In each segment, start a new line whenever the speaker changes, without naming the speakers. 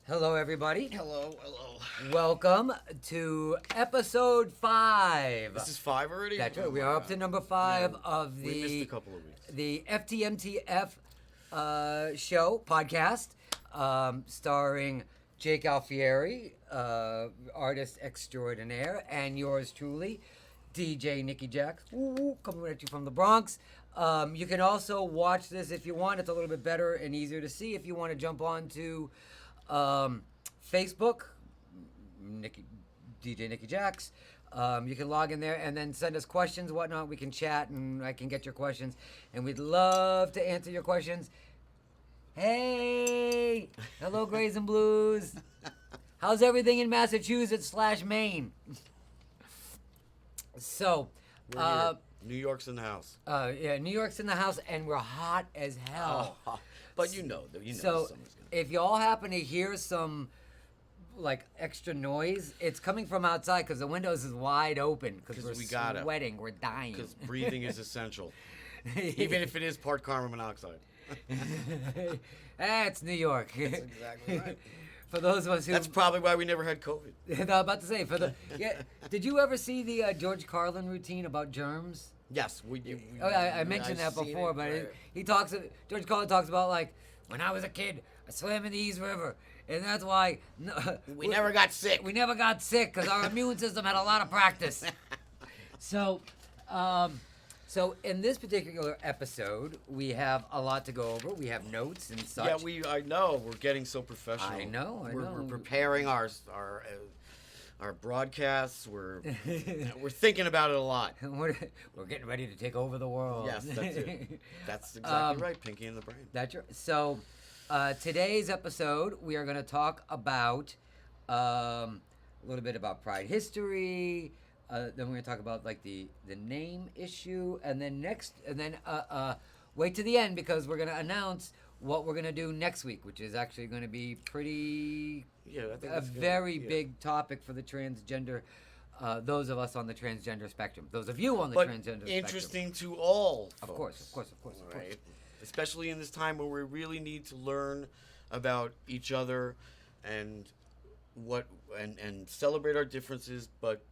Hello, everybody.
Hello.
Welcome to episode 5.
This is 5 already?
That's right.
Oh
We
my
are up
God.
to number 5
Man,
of
we missed a
the
couple of weeks.
the FtMtF show podcast, starring Jake Alfieri, artist extraordinaire, and yours truly, DJ Nikki Jacks, coming at you from the Bronx. You can also watch this if you want. It's a little bit better and easier to see if you want to jump on to Facebook, DJ Nikki Jacks. You can log in there and then send us questions, whatnot. We can chat and I can get your questions. And we'd love to answer your questions. Hey! Hello, Grays and Blues. How's everything in Massachusetts / Maine? So,
We're here. New York's in the house.
yeah, New York's in the house and we're hot as hell.
But you know
So,
the summer's gonna
if y'all happen to hear some like extra noise, it's coming from outside because the windows is wide open because
'Cause
we're
we gotta.
sweating, we're dying.
because breathing is essential, even if it is part carbon monoxide.
It's New York.
That's exactly right.
For those of us who,
That's probably why we never had COVID.
I'm about to say, did you ever see the George Carlin routine about germs?
Yes,
I mentioned that
I've seen
before,
it,
but
right.
George Carlin talks about like, when I was a kid, I swam in the East River, and that's why
we never got sick.
we never got sick because our immune system had a lot of practice. So in this particular episode, we have a lot to go over. We have notes and such.
Yeah, I know we're getting so professional.
I know.
We're preparing our broadcasts. We're thinking about it a lot.
We're getting ready to take over the world.
Yes, that's it. That's exactly right. Pinky in the brain.
That's right. So, today's episode, we are going to talk about a little bit about Pride history. Then we're going to talk about like the name issue, and then wait to the end because we're going to announce what we're going to do next week, which is actually going to be pretty
Yeah, I think
a
that's good.
very
Yeah.
big topic for the transgender. Those of us on the transgender spectrum, those of you on the
But
transgender
interesting to all.
spectrum. Of course.
Right. Especially in this time where we really need to learn about each other and and celebrate our differences, but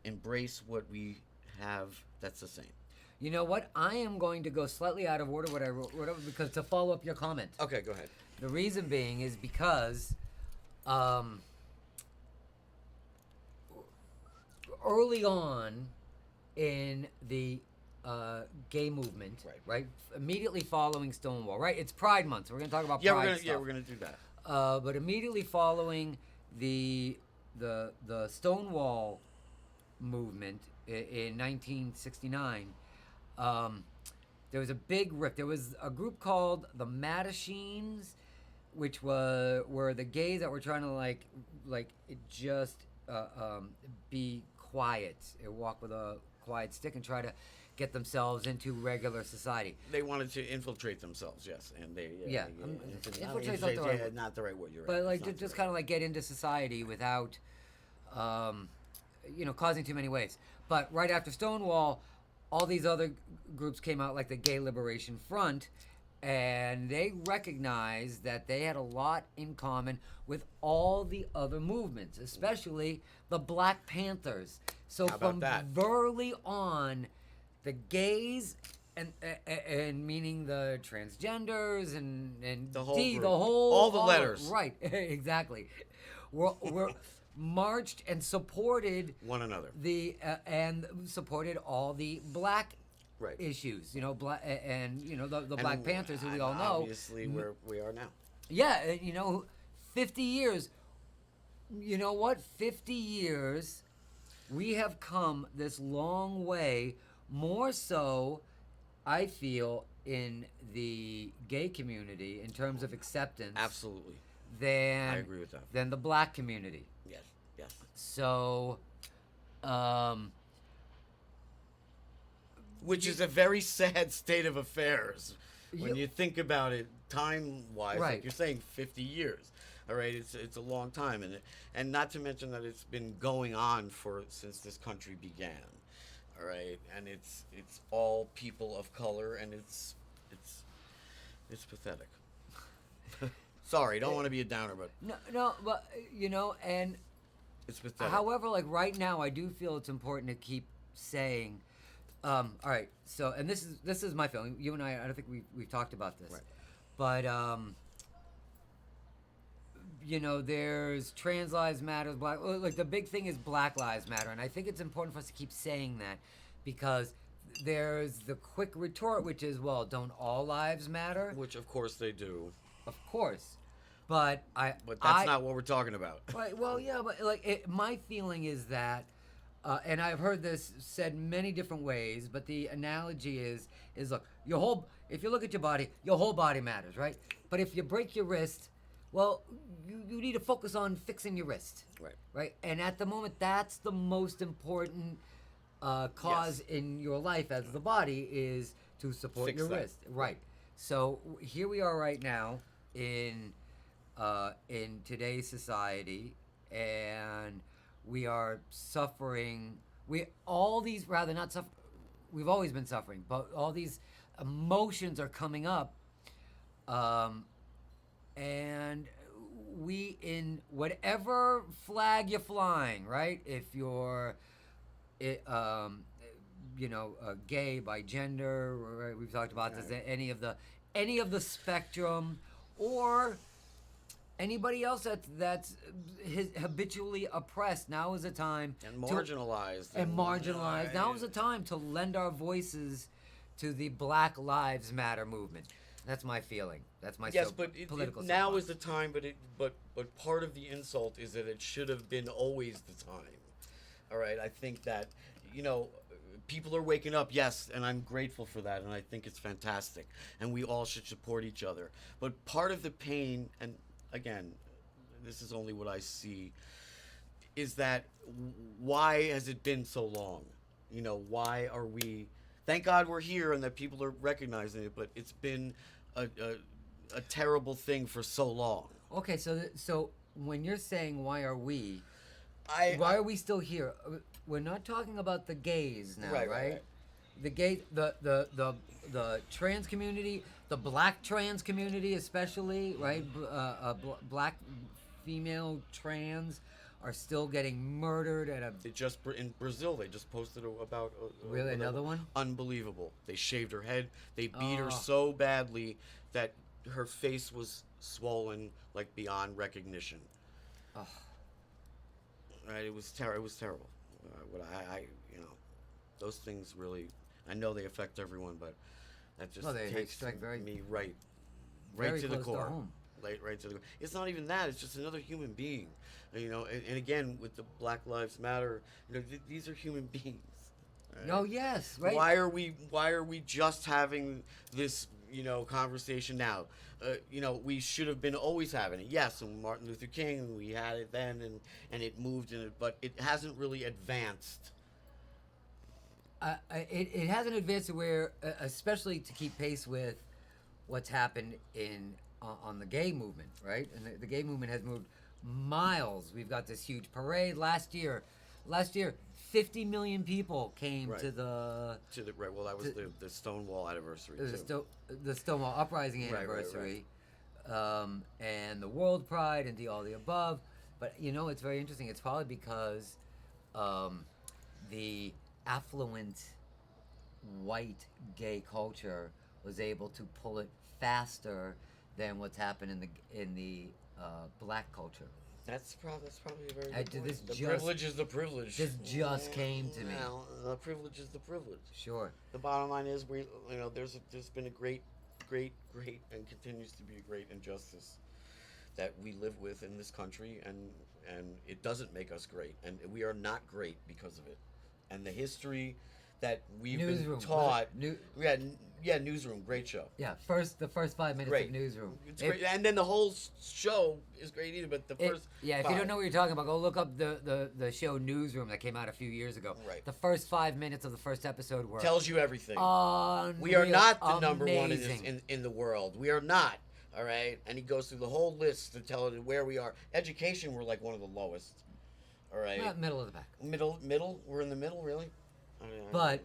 embrace what we have that's the same.
You know what? I am going to go slightly out of order what I wrote because to follow up your comment.
Okay, go ahead.
The reason being is because early on in the gay movement, right? Immediately following Stonewall, right? It's Pride Month, so we're going to talk about Pride stuff.
We're gonna do that.
But immediately following the Stonewall movement in 1969, there was a big rift. There was a group called the Mattachines, which were the gays that were trying to be quiet, walk with a quiet stick, and try to get themselves into regular society.
They wanted to infiltrate themselves, yes, and they
Infiltrate's not the right word.
not the right word. You're
But
right.
like
It's not
just
the
kind of like get into society without, causing too many waves. But right after Stonewall, all these other groups came out, like the Gay Liberation Front, and they recognized that they had a lot in common with all the other movements, especially the Black Panthers. So
How about
from
that?
early on, the gays and meaning the transgenders and
The whole
the
group.
whole
All the letters.
right, exactly. We're marched and supported
one another.
and supported all the black
Right.
issues, black and the Black
And-
Panthers, who we
and
all know.
Obviously, where we are now.
Yeah, 50 years. You know what? 50 years, we have come this long way, more so, I feel, in the gay community in terms of acceptance.
Absolutely.
Than,
I agree with that.
Than the black community.
Yes.
So,
which is a very sad state of affairs when
Yeah.
you think about it time-wise.
Right.
Like you're saying 50 years. All right, it's a long time, and not to mention that it's been going on since this country began. All right, and it's all people of color, and it's pathetic. Sorry, don't want to be a downer, but
no, but and
it's pathetic.
however, like right now, I do feel it's important to keep saying. All right, so and this is my feeling. You and I don't think we've talked about this,
Right.
but there's trans lives matter, like the big thing is Black Lives Matter, and I think it's important for us to keep saying that because there's the quick retort, which is, well, don't all lives matter?
Which of course they do.
Of course, but
that's not what we're talking about.
Right. Well, yeah, but my feeling is that, and I've heard this said many different ways, but the analogy is look, if you look at your body, your whole body matters, right? But if you break your wrist, well, you need to focus on fixing your wrist.
Right.
Right. And at the moment, that's the most important cause in your life as the body is to support
Fix
your
that.
wrist. Right. So here we are right now in today's society, and we are suffering. We've always been suffering, but all these emotions are coming up, and we, in whatever flag you're flying, right? If you're gay, by gender, right? We've talked about this, any of the spectrum, or anybody else that's habitually oppressed. Now is the time
And marginalized.
Now is the time to lend our voices to the Black Lives Matter movement. That's my feeling. That's my political.
Now is the time, but part of the insult is that it should have been always the time. All right, I think that people are waking up, yes, and I'm grateful for that, and I think it's fantastic, and we all should support each other. But part of the pain, and again, this is only what I see, is that why has it been so long? Why are we? Thank God we're here and that people are recognizing it, but it's been a terrible thing for so long.
Okay, so when you're saying why are we still here? We're not talking about the gays now, right? The gay, the trans community, the Black trans community especially, right? Black female trans are still getting murdered at a...
In Brazil, they just posted about...
Really, another one?
Unbelievable. They shaved her head. They beat her so badly that her face was swollen, like, beyond recognition.
Oh.
Right, it was terrible. Those things really... I know they affect everyone, but that just takes me right to the core. Right to the core. It's not even that. It's just another human being. And again, with the Black Lives Matter, these are human beings. Right?
Oh yes, right.
Why are we just having this conversation now? We should have been always having it. Yes, and Martin Luther King, we had it then, and it moved in it, but it hasn't really advanced.
It hasn't advanced to where, especially to keep pace with what's happened on the gay movement, right? And the gay movement has moved miles. We've got this huge parade last year. 50 million people came to the
right. Well, that was the Stonewall anniversary.
The Stonewall uprising anniversary, and the World Pride and all the above. But it's very interesting. It's probably because the affluent white gay culture was able to pull it faster than what's happened in the Black culture.
That's probably a very good point. The
privilege
privilege is the privilege.
This just came to me.
Well, the privilege is the privilege.
Sure.
The bottom line is there's been a great, and continues to be a great injustice that we live with in this country, and it doesn't make us great, and we are not great because of it. And the history that we've been taught. Newsroom, great show.
Yeah, the first 5 minutes of Newsroom.
It's great, and then the whole show is great either. But
if you don't know what you're talking about, go look up the show Newsroom that came out a few years ago.
Right.
The first 5 minutes of the first episode were
tells you everything.
Unreal,
we are not the number one
amazing.
in the world. We are not. All right, and he goes through the whole list to tell it where we are. Education, we're like one of the lowest. All right.
Middle of the pack.
Middle. We're in the middle, really.
But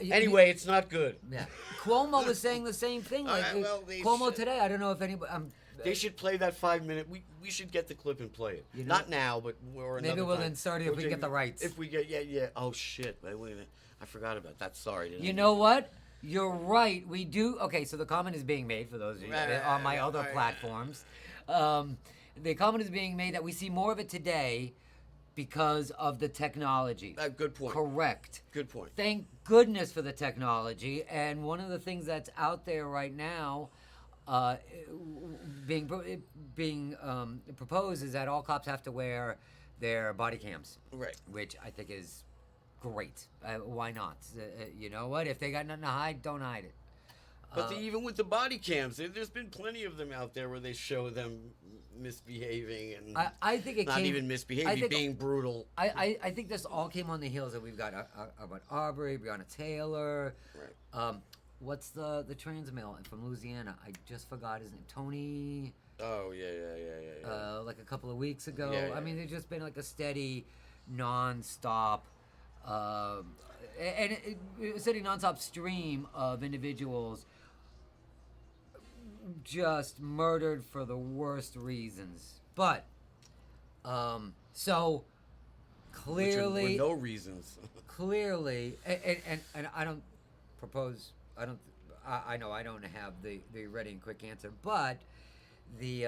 anyway, it's not good.
Yeah, Cuomo was saying the same thing. Like
well,
Cuomo today. I don't know if anybody.
They should play that 5 minute. We should get the clip and play it.
You know,
Not now, but or another
maybe we'll
time.
insert it if we get the rights.
If we get yeah. Oh shit! Wait a minute. I forgot about that. Sorry.
You know what? You're right. We do. Okay, so the comment is being made for those of you on my other platforms. The comment is being made that we see more of it today because of the technology.
Good point.
Correct.
Good point.
Thank goodness for the technology. And one of the things that's out there right now, being proposed, is that all cops have to wear their body cams.
Right.
Which I think is great. Why not? You know what? If they got nothing to hide, don't hide it.
But even with the body cams, there's been plenty of them out there where they show them misbehaving and
I think it
not
came,
even misbehaving, being brutal.
I think this all came on the heels that we've got about Arbery, Breonna Taylor.
Right.
What's the transmale from Louisiana? I just forgot his name. Tony.
Oh yeah.
Like a couple of weeks ago.
Yeah.
I mean, there's just been like a steady, non-stop, steady non-stop stream of individuals just murdered for the worst reasons. But, so clearly,
with no reasons.
clearly, and I don't propose. I know I don't have the ready and quick answer, but the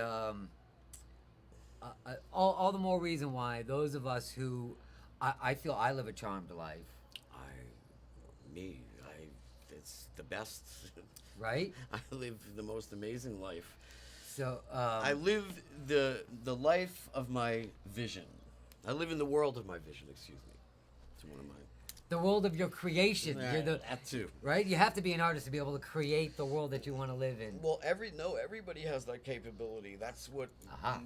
all the more reason why those of us who I feel I live a charmed life. It's
the best.
Right?
I live the most amazing life.
So
I live the life of my vision. I live in the world of my vision. Excuse me. It's one of my.
The world of your creation. You're
that too.
Right? You have to be an artist to be able to create the world that you want to live in.
Well, everybody has that capability. That's what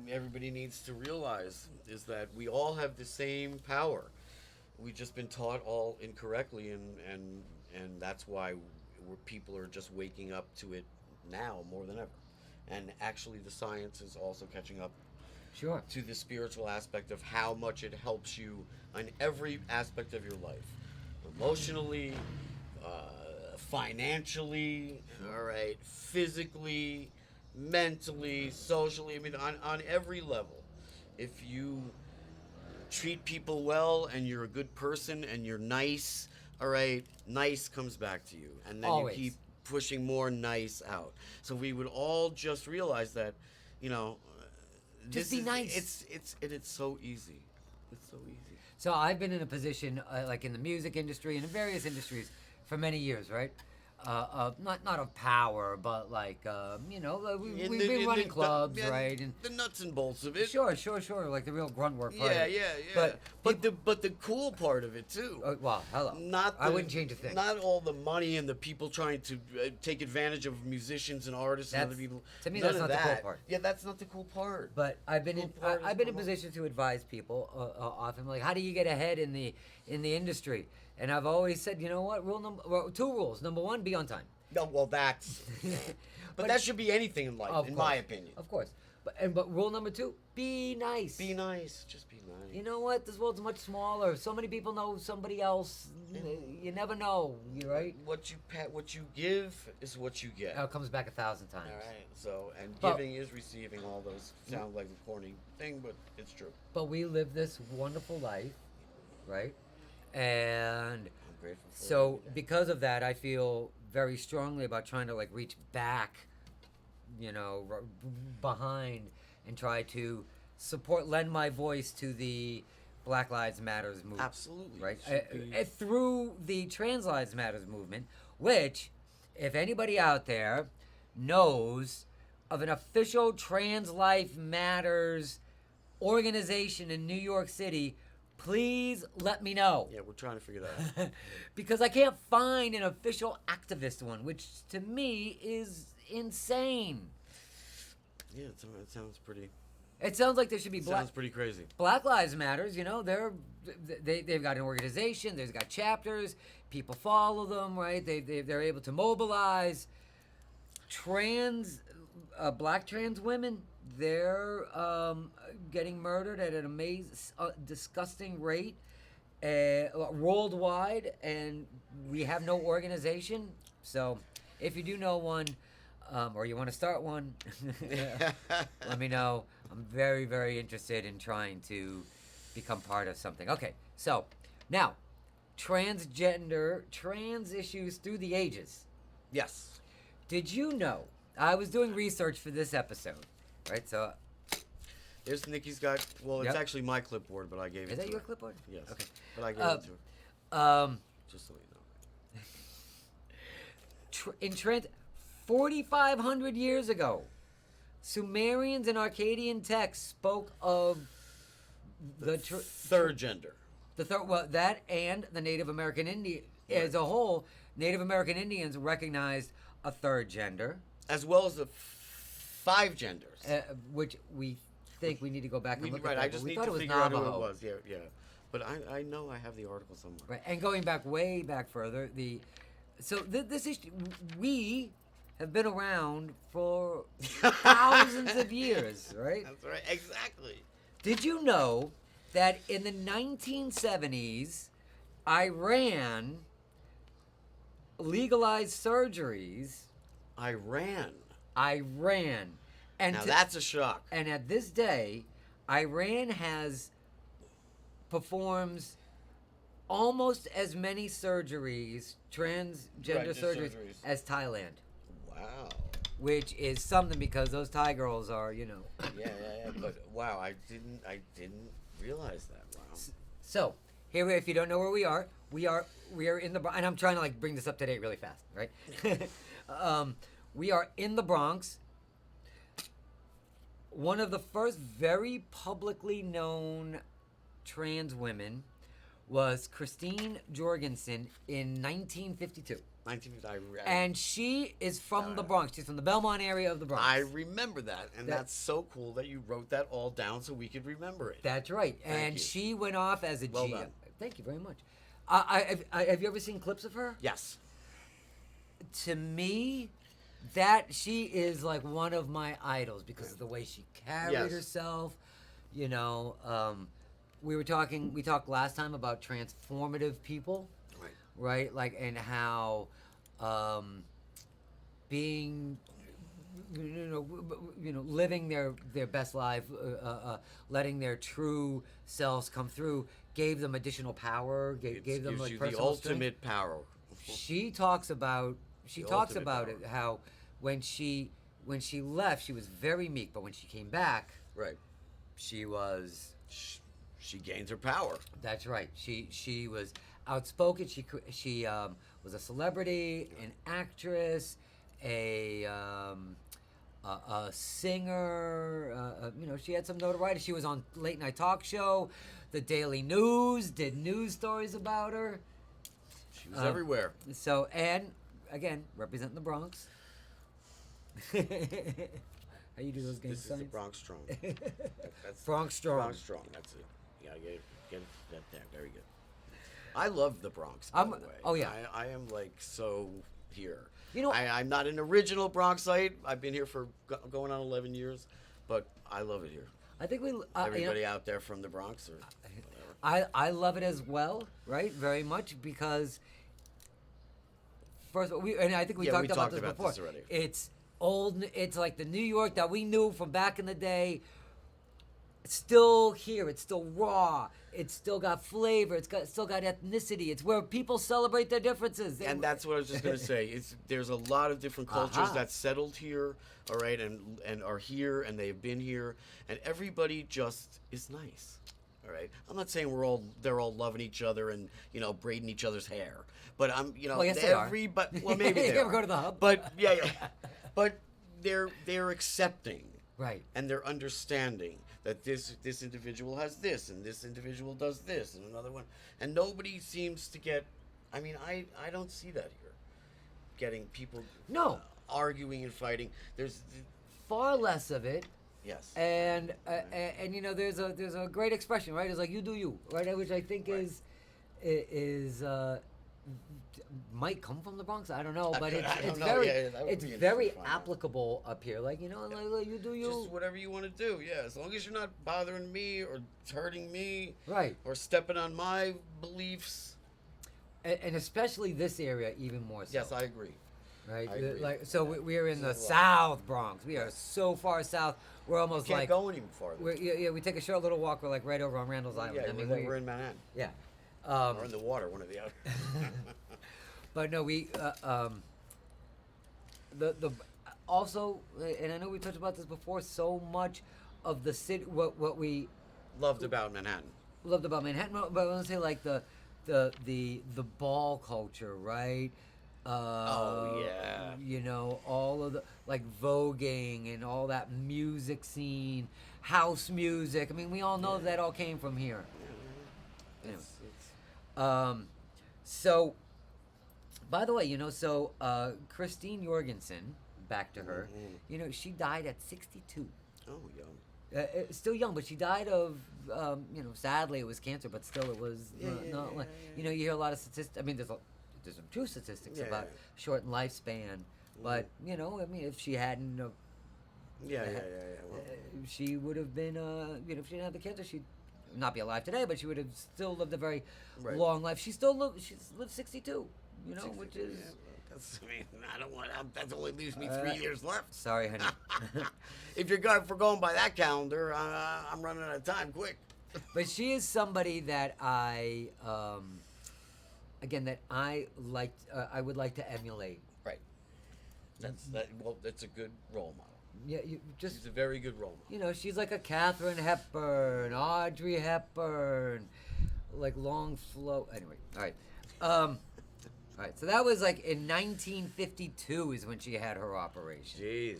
everybody needs to realize, is that we all have the same power. We've just been taught all incorrectly, and that's why people are just waking up to it now more than ever. And actually the science is also catching up to the spiritual aspect of how much it helps you in every aspect of your life. Emotionally, financially, all right, physically, mentally, socially, I mean, on every level. If you treat people well and you're a good person and you're nice, all right, nice comes back to you. And then
Always.
You keep pushing more nice out. So we would all just realize that,
Just be nice.
It's so easy. It's so easy.
So I've been in a position, like in the music industry and in various industries for many years, right? Not of power, but like, we've been running clubs, right? And
the nuts and bolts of it.
Sure, like the real grunt work part.
Yeah. But the cool part of it too.
Well, hello. I wouldn't change a thing.
Not all the money and the people trying to take advantage of musicians and artists and other people.
To me, that's not the cool part.
Yeah, that's not the cool part.
But I've been in position to advise people often, like, how do you get ahead in the industry? And I've always said, you know what? Two rules. Number one, be on time.
No, well, that's. but that should be anything in life, in my opinion.
Of course. But rule number two, be nice.
Be nice. Just be nice.
You know what? This world's much smaller. So many people know somebody else. You never know. You right?
What you give is what you get.
It comes back 1,000 times.
All right. So, and giving is receiving. All those sound like a corny thing, but it's true.
But we live this wonderful life, right? And
I'm grateful for
so because of that, I feel very strongly about trying to like reach back, behind and try to lend my voice to the Black Lives Matters movement.
Absolutely.
Right? Through the Trans Lives Matters movement, which, if anybody out there knows of an official Trans Life Matters organization in New York City, please let me know.
Yeah, we're trying to figure that out.
Because I can't find an official activist one, which to me is insane.
Yeah, it sounds pretty.
It sounds like there should be
Sounds pretty crazy.
Black Lives Matters. They've got an organization. They've got chapters. People follow them, right? They're able to mobilize. Black trans women, they're getting murdered at an disgusting rate worldwide, and we have no organization. So if you do know one, or you want to start one, let me know. I'm very, very interested in trying to become part of something. Okay, so now, trans issues through the ages.
Yes.
Did you know? I was doing research for this episode, right? So,
There's Nikki's got. Well, it's
Yep.
actually my clipboard, but I gave it.
is
to
that your
her.
clipboard?
Yes.
Okay.
But I gave it to her. Just so you know.
In 4,500 years ago, Sumerians and Akkadian texts spoke of the
Third gender.
that and the Native American Indian as a whole. Native American Indians recognized a third gender,
As well as the 5 genders.
which we think we need to go back and look
Right,
at. That,
I
but
just
we
need
thought
to
it was
figure out who
Navajo.
it was. Yeah, yeah. But I know I have the article somewhere.
Right, and going back way back further, this issue, we have been around for thousands of years, right?
That's right, exactly.
Did you know that in the 1970s, Iran legalized surgeries?
Iran.
And
Now that's a shock.
and at this day, Iran performs almost as many surgeries, transgender
just
surgeries,
surgeries.
as Thailand,
Wow.
which is something because those Thai girls are,
Yeah. But wow, I didn't realize that. Wow.
So here, if you don't know where we are in the and I'm trying to bring this up to date really fast, right? We are in the Bronx. One of the first very publicly known trans women was Christine Jorgensen in 1952.
1950.
And she is from the Bronx. She's from the Belmont area of the Bronx.
I remember that, and that's so cool that you wrote that all down so we could remember it.
That's right.
Thank you.
She went off as a
Well
G.
done.
Thank you very much. Have you ever seen clips of her?
Yes.
To me, that she is like one of my idols because of the way she carried
Yes.
herself. We talked last time about transformative people, right? And how being, living their best life, letting their true selves come through, gave them additional power, gave them
gives you
personal
the ultimate power.
She talks about
ultimate
it, how when she left, she was very meek, but when she came back,
Right.
she was.
She gains her power.
That's right. She was outspoken. She was a celebrity, an actress, a singer. She had some notoriety. She was on late night talk show, the Daily News, did news stories about her.
She was everywhere.
So, and again, representing the Bronx. How you do those gang
This is
signs?
the Bronx Strong. That's
Bronx Strong.
Bronx Strong. That's it. You gotta get that there. Very good. I love the Bronx. By the way.
Oh yeah.
I am so here. I'm not an original Bronxite. I've been here for going on 11 years, but I love it here.
I think we.
Everybody out there from the Bronx or whatever.
I love it as well, right? Very much because first of all, and I think we talked about this before.
Already.
It's old. It's like the New York that we knew from back in the day. It's still here. It's still raw. It's still got flavor. It's still got ethnicity. It's where people celebrate their differences.
And that's what I was just going to say. There's a lot of different cultures that settled here, all right, and are here, and they've been here, and everybody just is nice, all right. I'm not saying they're all loving each other and braiding each other's hair, but
Well, yes, they are.
Well, maybe they
You ever
are.
go to the hub?
But yeah, but they're accepting,
Right.
and they're understanding that this individual has this, and this individual does this, and another one, and nobody seems to get. I mean, I don't see that here. Getting people arguing and fighting. There's
far less of it.
yes.
And there's a great expression, right? It's like you do you, right? Which I think is might come from the Bronx. I don't know, but it's very applicable up here. Like you do you.
Just whatever you want to do, yeah. As long as you're not bothering me or hurting me,
Right.
or stepping on my beliefs.
And especially this area, even more so.
Yes, I agree.
right?
I agree.
Like, so
Yeah.
we're in the
This is a
South Bronx. We are so far south. We're almost
Can't
like
go any farther.
we take a short little walk. We're like right over on Randall's Island.
Yeah,
I mean,
we're in Manhattan.
yeah.
Or in the water, one or the other.
But no, we the also, and I know we talked about this before. So much of the city, what we
Loved about Manhattan.
loved about Manhattan, but I want to say like the ball culture, right?
Oh, yeah.
You know, all of the like voguing and all that music scene, house music. I mean, we all know that all came from here. Anyway. So, by the way, you know, so Christine Jorgensen, back to her, you know, she died at 62.
Oh, young.
Still young, but she died of, you know, sadly it was cancer, but still it was not like, you know, you hear a lot of statistics. I mean, there's some true statistics about shortened lifespan, but you know, I mean, if she hadn't,
Well,
she would have been, you know, if she didn't have the cancer, she'd not be alive today, but she would have still lived a very long life. She's lived 62, you know,
60,
which is.
yeah, well, that's, I mean, I don't want. That only leaves me 3 years left.
Sorry, honey.
If we're going by that calendar, I'm running out of time quick.
But she is somebody that I, again, that I would like to emulate.
Right. That's a good role model.
Yeah, you just.
She's a very good role model.
You know, she's like a Katharine Hepburn, Audrey Hepburn, like long flow. Anyway, all right. All right, so that was like in 1952 is when she had her operation.
Jeez.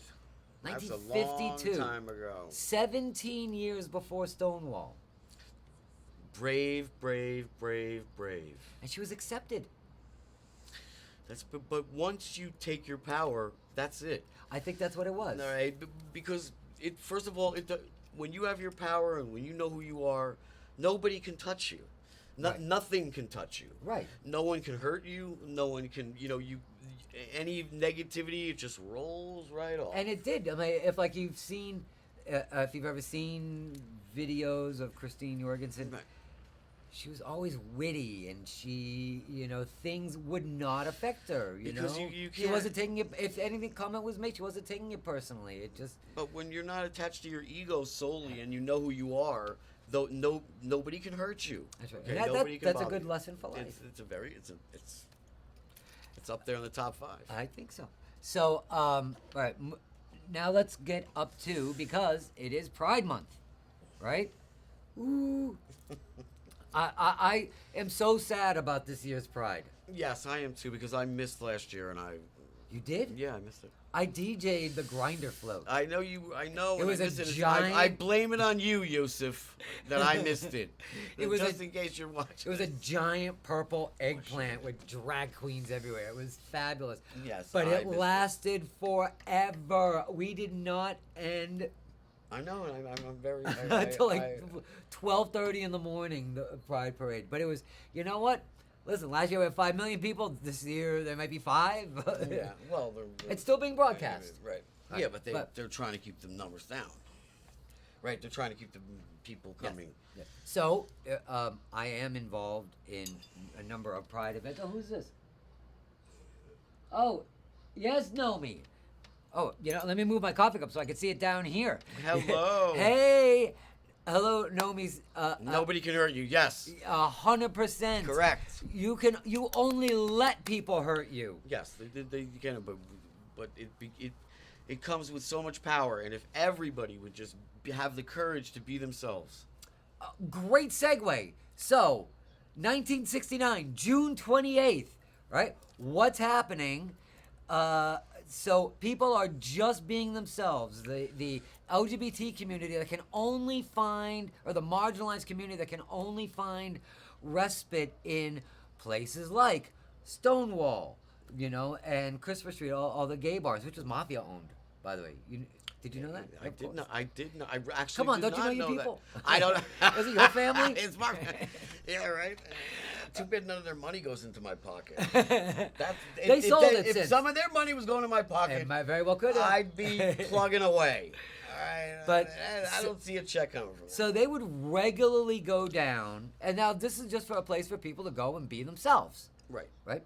That's a
1952.
long time ago.
17 years before Stonewall.
Brave, brave, brave, brave.
And she was accepted.
But once you take your power, that's it.
I think that's what it was.
All right, because first of all, when you have your power and when you know who you are, nobody can touch you.
Right.
Nothing can touch you.
Right.
No one can hurt you. No one can, any negativity, it just rolls right off.
And it did. I mean, if like you've seen, if you've ever seen videos of Christine Jorgensen,
Right.
she was always witty, and she, you know, things would not affect her. You
Because
know,
you
she
can't-
wasn't taking it. If anything comment was made, she wasn't taking it personally. It just.
But when you're not attached to your ego solely and you know who you are, though nobody can hurt you.
That's right.
Okay?
And
Nobody can
that's a
bother
good
you.
lesson for life.
It's up there in the top 5.
I think so. So, all right. Now let's get up to, because it is Pride Month, right? Ooh. I am so sad about this year's Pride.
Yes, I am too, because I missed last year and I
did?
I missed it.
I DJ'd the Grinder float.
I know.
It
and
was
I
a
missed it.
giant-
I blame it on you, Yusuf, that I missed it.
It was
just in case you're watching.
It was a giant purple eggplant with drag queens everywhere. It was fabulous.
Yes,
But
I
it
missed it.
lasted forever. We did not end
I know, and I'm very
until like 12:30 in the morning, the Pride Parade. But it was, you know what? Listen, last year we had 5 million people. This year there might be 5.
Yeah, well,
It's still being broadcast.
Right.
Right.
Yeah, but
But-
they're trying to keep the numbers down. Right, they're trying to keep the people coming.
Yes. So, I am involved in a number of Pride events. Oh, who's this? Oh, yes, Nomi. Oh, you know, let me move my coffee cup so I can see it down here.
Hello.
Hey. Hello, Nomi's.
Nobody can hurt you. Yes.
100%.
Correct.
You only let people hurt you.
Yes, they can, but it comes with so much power, and if everybody would just have the courage to be themselves.
Great segue. So, 1969, June 28th, right? What's happening? So people are just being themselves. The LGBT community that can only find, or the marginalized community that can only find respite in places like Stonewall, you know, and Christopher Street, all the gay bars, which was mafia owned, by the way. Did you know that?
I did not. I actually.
Come on,
did
don't you
not
know your
that.
people?
I don't.
Is it your family?
It's my. Yeah, right. Too bad none of their money goes into my pocket.
They sold it
If
since.
some of their money was going to my pocket,
It might very well could have.
I'd be plugging away. All right.
But
I don't see a check coming from that.
So they would regularly go down, and now this is just for a place for people to go and be themselves,
Right.
right?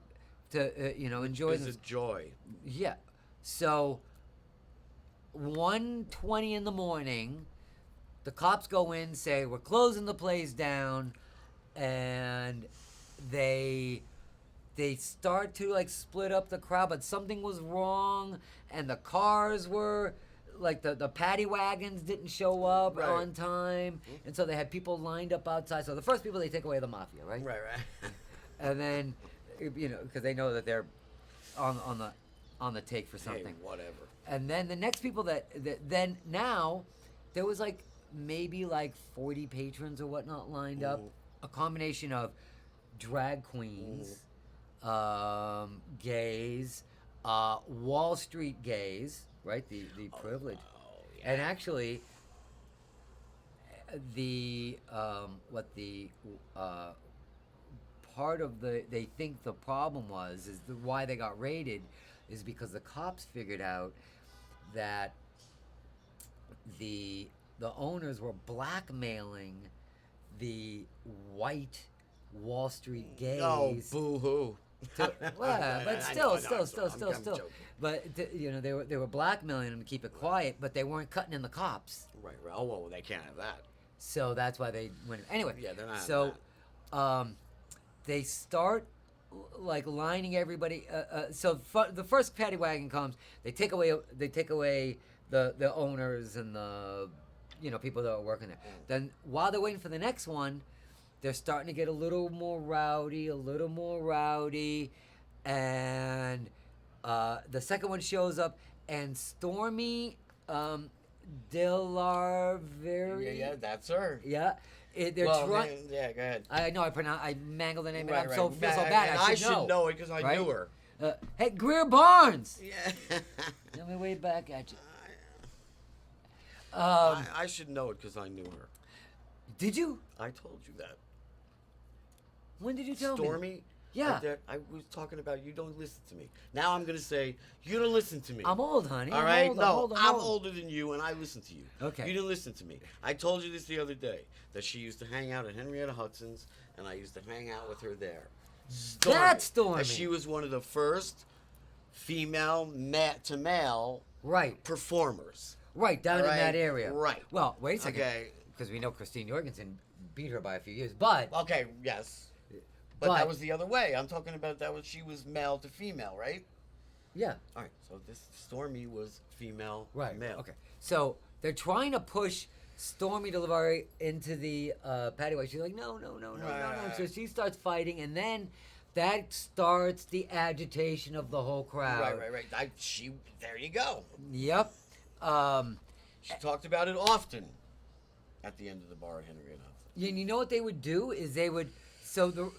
to enjoy
It's a joy.
Yeah. So 1:20 in the morning, the cops go in, say we're closing the place down, and they start to like split up the crowd, but something was wrong, and the cars were like the paddy wagons didn't show up
Right.
on time, and so they had people lined up outside. So the first people they take away are the mafia, right?
Right.
And then because they know that they're on the take for something.
Hey, whatever.
And then the next people that then now there was like maybe like 40 patrons or whatnot lined up, a combination of drag queens, gays, Wall Street gays, right? The privilege.
Oh, yeah.
And actually the part of they think the problem why they got raided is because the cops figured out that the owners were blackmailing the white Wall Street gays.
Oh, boo-hoo.
But still.
joking.
But they were blackmailing them to keep it quiet, but they weren't cutting in the cops.
Right. Oh, well, they can't have that.
So that's why they went. Anyway,
Yeah, they're not.
So, they start like lining everybody. The first paddy wagon comes. They take away the owners and the people that are working there. Then while they're waiting for the next one, they're starting to get a little more rowdy, and the second one shows up, and Stormy Delarvery.
Yeah, that's her.
Yeah. They're
Well,
trying.
yeah, go ahead.
I know I mangled the name,
Right,
and I
right.
feel so bad.
And
I should know
it because I
right?
knew her.
Hey, Greer Barnes.
Yeah.
Let me wave back at you.
I should know it because I knew her.
Did you?
I told you that.
When did you tell me?
Stormy?
Yeah.
I was talking about you don't listen to me. Now I'm going to say you don't listen to me.
I'm old, honey.
All right? I'm
old.
older than you, and I listen to you.
Okay.
You didn't listen to me. I told you this the other day, that she used to hang out at Henrietta Hudson's, and I used to hang out with her there.
That's Stormy.
And she was one of the first female to male
Right.
performers.
Right, down in
Right,
that area.
right.
Well, wait a second.
Okay.
Because we know Christine Jorgensen beat her by a few years, but
Okay, yes. But that was the other way. I'm talking about she was male to female, right?
yeah.
All right, so this Stormy was female
Right.
to male.
Okay. So they're trying to push Stormy Delivery into the patio. She's like, no.
Right.
So she starts fighting, and then that starts the agitation of the whole crowd.
Right. There you go.
Yep.
She talked about it often at the end of the bar at Henrietta Hudson.
And you know what they would do is they would. So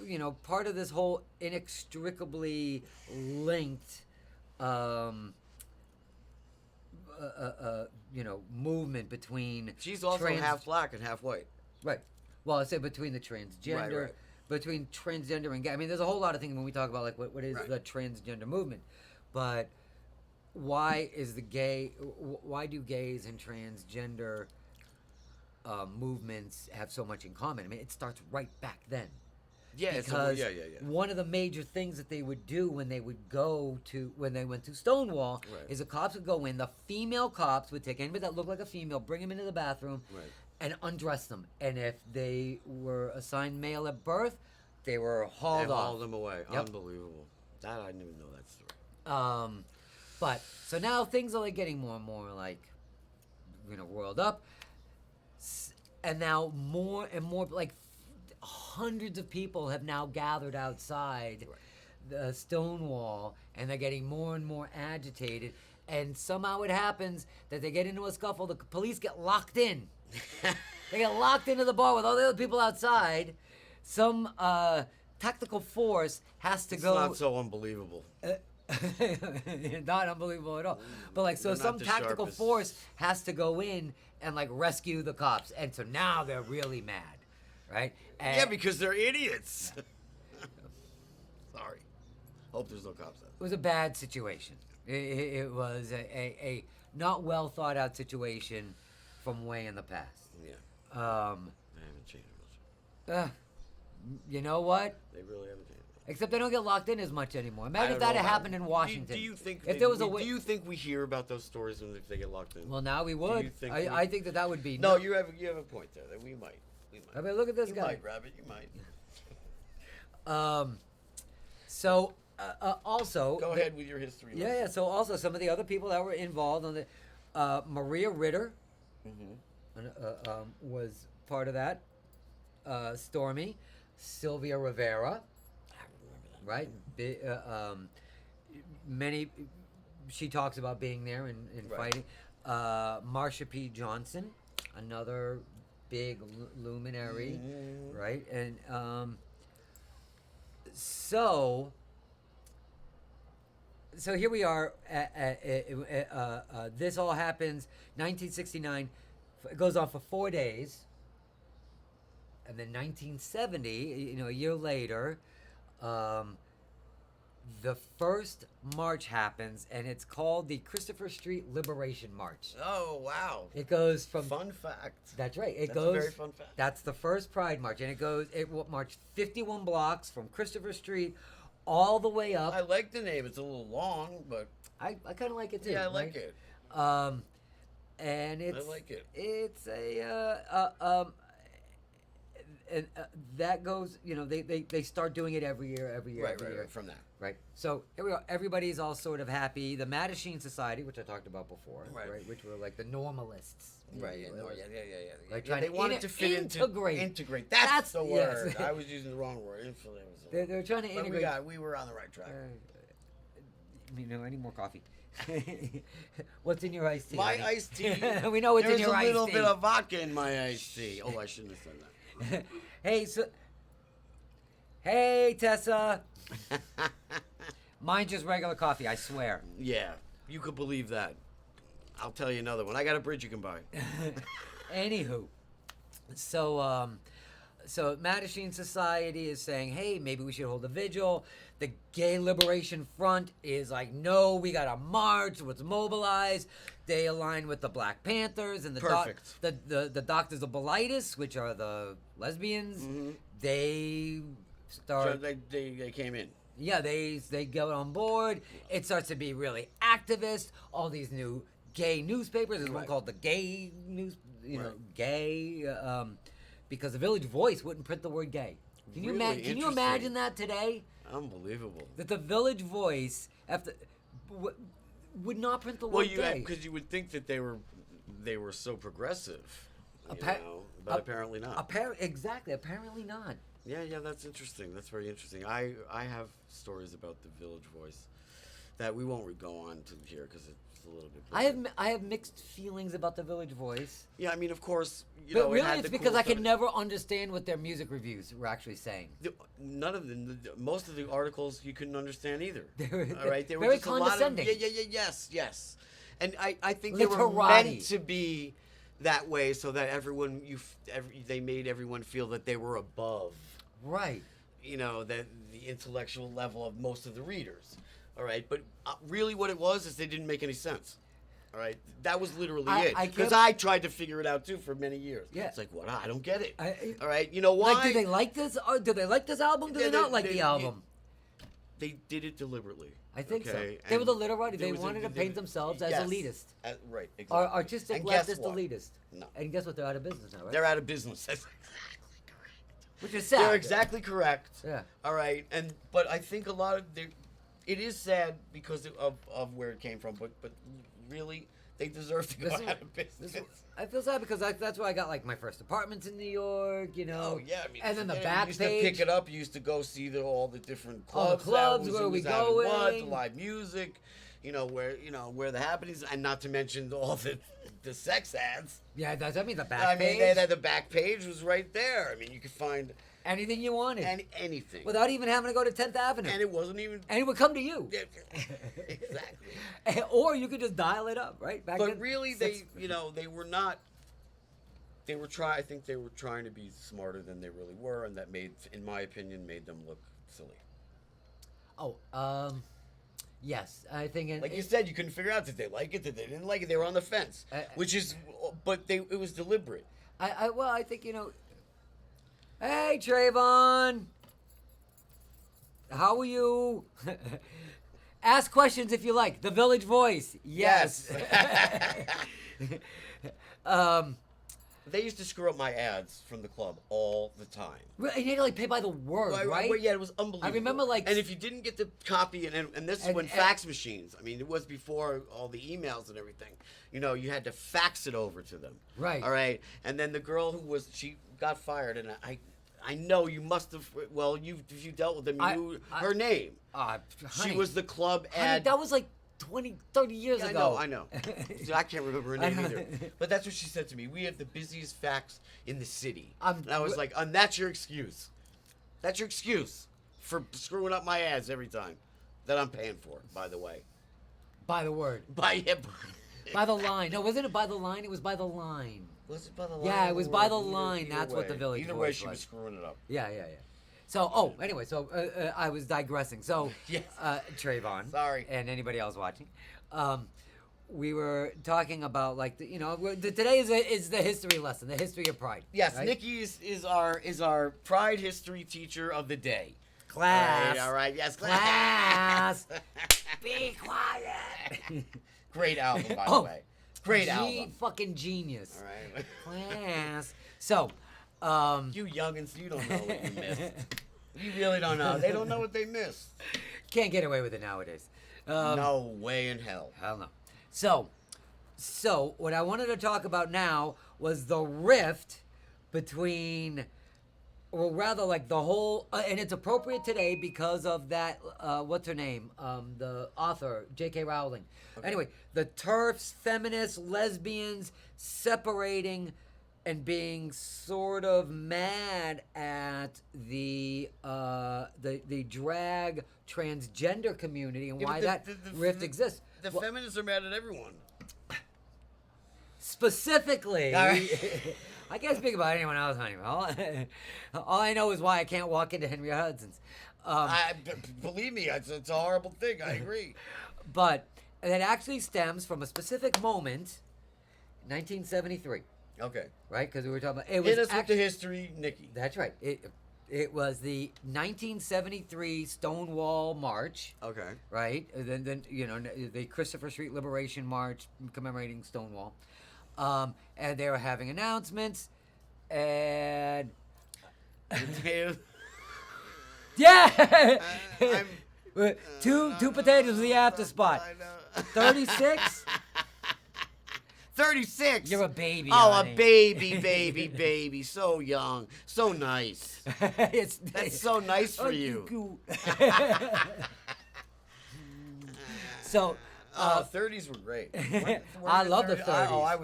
part of this whole inextricably linked, movement between.
She's also half black and half white.
Right. Well, I say between the transgender,
Right.
between transgender and gay. I mean, there's a whole lot of things when we talk about like what is
Right.
the transgender movement, but why do gays and transgender movements have so much in common? I mean, it starts right back then.
Yeah,
Because
yeah.
one of the major things that they would do when they went to Stonewall
Right.
is the cops would go in. The female cops would take anybody that looked like a female, bring them into the bathroom,
Right.
and undress them. And if they were assigned male at birth, they were hauled
They
off.
hauled them away.
Yep.
Unbelievable. That I didn't even know that story.
But so now things are like getting more and more like, roiled up, and now more and more like hundreds of people have now gathered outside the Stonewall, and they're getting more and more agitated. And somehow it happens that they get into a scuffle. The police get locked in. They get locked into the bar with all the other people outside. Some tactical force has to
It's
go.
not so unbelievable.
Not unbelievable at all. But like, so
They're not
some
the
tactical
sharpest.
force has to go in and like rescue the cops. And so now they're really mad, right? And
Yeah, because they're idiots. Sorry. Hope there's no cops out.
it was a bad situation. It was a not well thought out situation from way in the past.
Yeah.
Um,
They haven't changed much.
you know what?
They really haven't changed much.
Except they don't get locked in as much anymore.
I
Imagine
don't
if that
know
had
about-
happened in Washington.
Do you think
if there was a
do you think we hear about those stories when if they get locked in?
well, now we would.
you think
I think that would be
No, you have a point there. That we might.
I mean, look at this
You
guy.
might, Rabbit. You might.
So also
Go ahead with your history.
Yeah. So also some of the other people that were involved on the Maria Ritter was part of that. Stormy, Sylvia Rivera, right? Many. She talks about being there and fighting. Marsha P. Johnson, another big luminary, right? And so here we are. This all happens 1969. It goes on for 4 days, and then 1970. A year later, the first march happens, and it's called the Christopher Street Liberation March.
Oh wow!
It goes from
Fun fact.
That's right.
That's a very fun fact.
That's the first Pride March, and it marched 51 blocks from Christopher Street all the way up.
I like the name. It's a little long, but
I kind of like it too.
yeah, I
right?
like it.
And it's
I like it.
It's and that goes. They start doing it every year.
Right. From that.
Right. So here we are. Everybody's all sort of happy. The Mattachine Society, which I talked about before, right? Which were like the normalists.
Right. Yeah.
Like
They wanted to fit
integrate.
Integrate. That's the word.
yes.
I was using the wrong word. Influence.
They're trying to integrate.
We were on the right track.
I need more coffee. What's in your iced tea?
My
honey?
iced tea.
We know what's in your iced tea.
There's a little bit of vodka in my iced tea. Oh, I shouldn't have said that.
Hey, Tessa. Mine just regular coffee, I swear.
Yeah, you could believe that. I'll tell you another one. I got a bridge you can buy.
Anywho, so Mattachine Society is saying, hey, maybe we should hold a vigil. The Gay Liberation Front is like, no, we got to march. Let's mobilize. They align with the Black Panthers and the Doctors of Bilitis, which are the lesbians.
Mm-hmm.
They start.
So they came in.
Yeah, they get on board. It starts to be really activist. All these new gay newspapers. There's one called the Gay News. Gay. Because the Village Voice wouldn't print the word gay. Can you imagine that today?
Unbelievable.
That the Village Voice would not print the word gay.
Because you would think that they were so progressive, but apparently not.
Exactly. Apparently not.
Yeah, that's interesting. That's very interesting. I have stories about the Village Voice that we won't go on to here because it's a little bit.
I have mixed feelings about the Village Voice.
Yeah, I mean, of course,
but really, it's because I could never understand what their music reviews were actually saying.
None of them. Most of the articles you couldn't understand either.
All
right, they were
very
just
condescending.
A lot of, yes, and I think
Literati.
they were meant to be that way so that they made everyone feel that they were above.
Right.
That the intellectual level of most of the readers. All right, but really what it was is they didn't make any sense. All right, that was literally it. Because I tried to figure it out too for many years.
Yeah.
It's like, what? I don't get it. All right, you know why?
Like, do they like this? Or do they like this album? Do they not like the album?
They did it deliberately.
I think so.
Okay?
They were the literati. They wanted to paint themselves as elitist.
Right, exactly.
Or artistic
And guess
leftist
what?
elitist.
No.
And guess what? They're out of business now, right?
They're out of business. That's
Which is sad.
They're exactly correct.
Yeah.
All right, but I think a lot of it is sad because of where it came from, but really they deserve to go out of business.
I feel sad because that's where I got like my first apartments in New York,
Oh yeah, I mean,
and then the
you
back
used
page.
to pick it up. You used to go see all the different
All
clubs.
the clubs,
that
where we
was having what,
going.
the live music, where the happenings, and not to mention all the sex ads.
Yeah, the back page.
I mean, the back page was right there. I mean, you could find
anything you wanted.
anything.
Without even having to go to 10th Avenue.
And it wasn't even.
And it would come to you.
Exactly.
Or you could just dial it up, right? Back
But
then,
really, they were not. I think they were trying to be smarter than they really were, and that in my opinion, made them look silly.
Oh, yes, I think.
Like you said, you couldn't figure out did they like it, did they didn't like it. They were on the fence, it was deliberate.
I think Hey, Trayvon. How are you? Ask questions if you like. The Village Voice. Yes.
They used to screw up my ads from the club all the time.
And you had to like pay by the word, right?
Well, yeah, it was unbelievable.
I remember, like,
and if you didn't get the copy, and this is when fax machines. I mean, it was before all the emails and everything. You know, you had to fax it over to them.
Right.
All right. And then the girl she got fired, and I know you must have. Well, you dealt with them. You knew her name. She
Honey,
was the club ad.
honey, that was like 20, 30 years ago.
I know. See, I can't remember her name either. But that's what she said to me. We have the busiest fax in the city. And I was like, and that's your excuse. That's your excuse for screwing up my ads every time that I'm paying for, by the way.
By the word.
By
the line. No, wasn't it by the line? It was by the line.
Was it by the line?
Yeah, it was by the line. That's what the Village
Either
Voice
way, she
was.
was screwing it up.
Yeah. So, anyway, I was digressing. So,
Yes.
Trayvon.
Sorry.
And anybody else watching. We were talking about, like, today is the history lesson, the history of Pride.
Yes,
right?
Nikki is our Pride history teacher of the day.
Class.
All right, yes,
Class. Be quiet.
Great album, by the way. Great album.
Fucking genius.
All right.
Class. So,
You youngins, you don't know what you missed. You really don't know. They don't know what they missed.
can't get away with it nowadays.
No way in hell.
Hell no. So what I wanted to talk about now was the rift between, or rather, like the whole, and it's appropriate today because of that. What's her name? The author, J.K. Rowling.
Okay.
Anyway, the TERFs, feminists, lesbians separating and being sort of mad at the drag transgender community and why that rift exists.
The feminists are mad at everyone.
Specifically,
All right.
I can't speak about anyone else, honey. All I know is why I can't walk into Henry Hudson's.
Believe me, it's a horrible thing. I agree.
But it actually stems from a specific moment, 1973.
Okay.
Right? Because we were talking about it.
Hit us with the history, Nikki.
That's right. It was the 1973 Stonewall March.
Okay.
Right? Then the Christopher Street Liberation March commemorating Stonewall. And they were having announcements, and yeah, two potatoes was the after spot. 36.
36.
You're a baby.
Oh,
honey.
a baby, so young, so nice. That's so nice for you.
So.
30s were great.
I love the 30s.
Oh,
I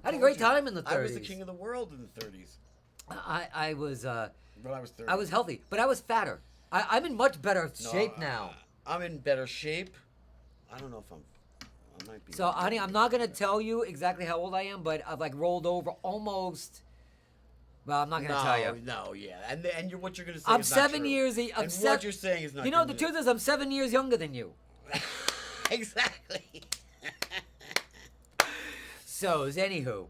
had a great time in the 30s.
I was the king of the world in the 30s.
I was.
But I was 30.
I was healthy, but I was fatter. I'm in much better shape now.
I'm in better shape. I don't know if I might be.
So, honey, I'm not gonna tell you exactly how old I am, but I've like rolled over almost. Well, I'm not gonna tell you.
No, yeah, and what you're gonna say.
I'm
is
7
not
years.
true. What you're saying is not.
You know, the truth is, I'm 7 years younger than you.
Exactly.
So, anywho.